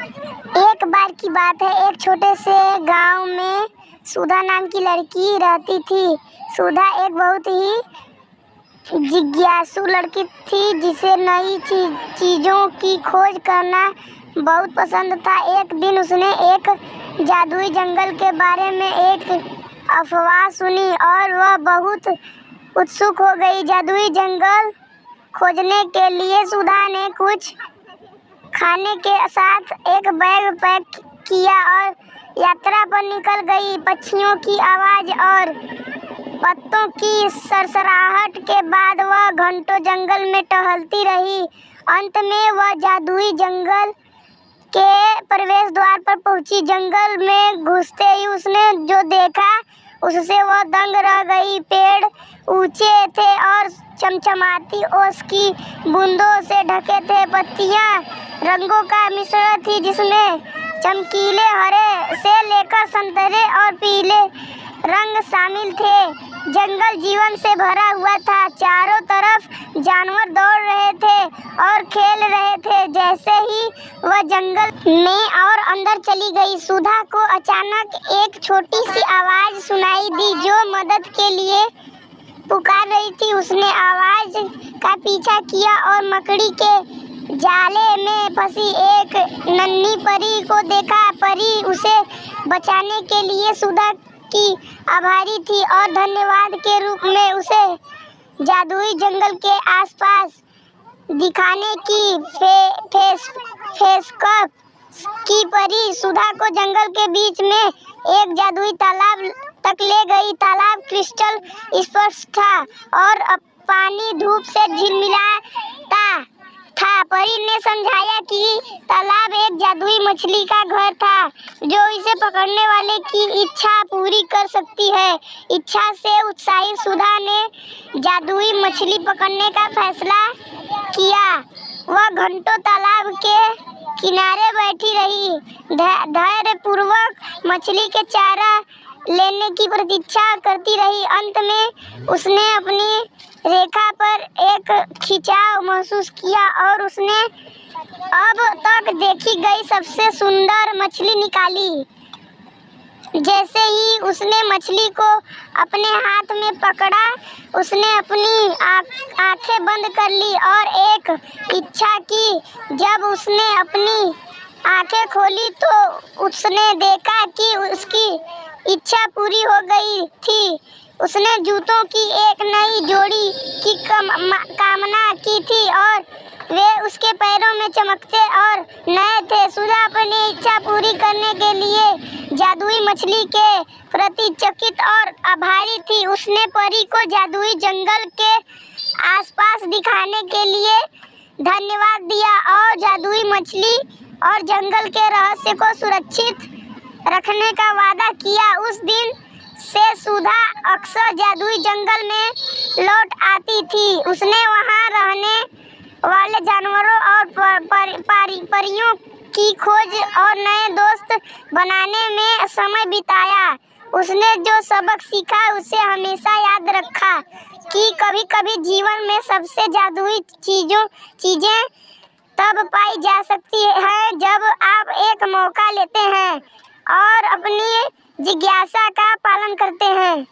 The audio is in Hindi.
एक बार की बात है, एक छोटे से गांव में सुधा नाम की लड़की रहती थी। सुधा एक बहुत ही जिज्ञासु लड़की थी जिसे नई चीज़ों की खोज करना बहुत पसंद था। एक दिन उसने एक जादुई जंगल के बारे में एक अफवाह सुनी और वह बहुत उत्सुक हो गई। जादुई जंगल खोजने के लिए सुधा ने कुछ खाने के साथ एक बैग पैक किया और यात्रा पर निकल गई। पक्षियों की आवाज़ और पत्तों की सरसराहट के बाद वह घंटों जंगल में टहलती रही। अंत में वह जादुई जंगल के प्रवेश द्वार पर पहुंची। जंगल में घुसते ही उसने जो देखा उससे वह दंग रह गई। पेड़ ऊंचे थे और चमचमाती ओस की बूंदों से ढके थे। पत्तियां रंगों का मिश्रण थी जिसमें चमकीले हरे से लेकर संतरे और पीले रंग शामिल थे। जंगल जीवन से भरा हुआ था। चारों तरफ जानवर दौड़ रहे थे और खेल रहे थे। जैसे ही वह जंगल में और अंदर चली गई, सुधा को अचानक एक छोटी सी आवाज़ सुनाई दी जो मदद के लिए पुकार रही थी। उसने आवाज़ का पीछा किया और मकड़ी के जाले में फंसी एक नन्ही परी को देखा। परी उसे बचाने के लिए सुधा की आभारी थी और धन्यवाद के रूप में उसे जादुई जंगल के आसपास दिखाने की पेशकश की। परी सुधा को जंगल के बीच में एक जादुई तालाब तक ले गई। तालाब क्रिस्टल स्पष्ट था और पानी धूप से झिलमिलाता था। परी ने समझाया कि तालाब एक जादुई मछली का घर था जो इसे पकड़ने वाले की इच्छा पूरी कर सकती है। इच्छा से उत्साहित सुधा ने जादुई मछली पकड़ने का फैसला किया। वह घंटों तालाब के किनारे बैठी रही, धैर्यपूर्वक मछली के चारा लेने की प्रतीक्षा करती रही। अंत में उसने अपनी रेखा पर एक खिंचाव महसूस किया और उसने अब तक देखी गई सबसे सुंदर मछली निकाली। जैसे ही उसने मछली को अपने हाथ में पकड़ा, उसने अपनी आंखें बंद कर ली और एक इच्छा की। जब उसने अपनी आंखें खोली तो उसने देखा कि उसकी इच्छा पूरी हो गई थी। उसने जूतों की एक नई जोड़ी की कामना की थी और वे उसके पैरों में चमकते और नए थे। सुधा अपनी इच्छा पूरी करने के लिए जादुई मछली के प्रति चकित और आभारी थी। उसने परी को जादुई जंगल के आसपास दिखाने के लिए धन्यवाद दिया और जादुई मछली और जंगल के रहस्य को सुरक्षित रखने का वादा किया। उस दिन से सुधा अक्सर जादुई जंगल में लौट आती थी। उसने वहां रहने वाले जानवरों और परियों की खोज और नए दोस्त बनाने में समय बिताया। उसने जो सबक सीखा उसे हमेशा याद रखा कि कभी-कभी जीवन में सबसे जादुई चीजें तब पाई जा सकती हैं जब आप एक मौका लेते हैं और अपनी जिज्ञासा का पालन करते हैं।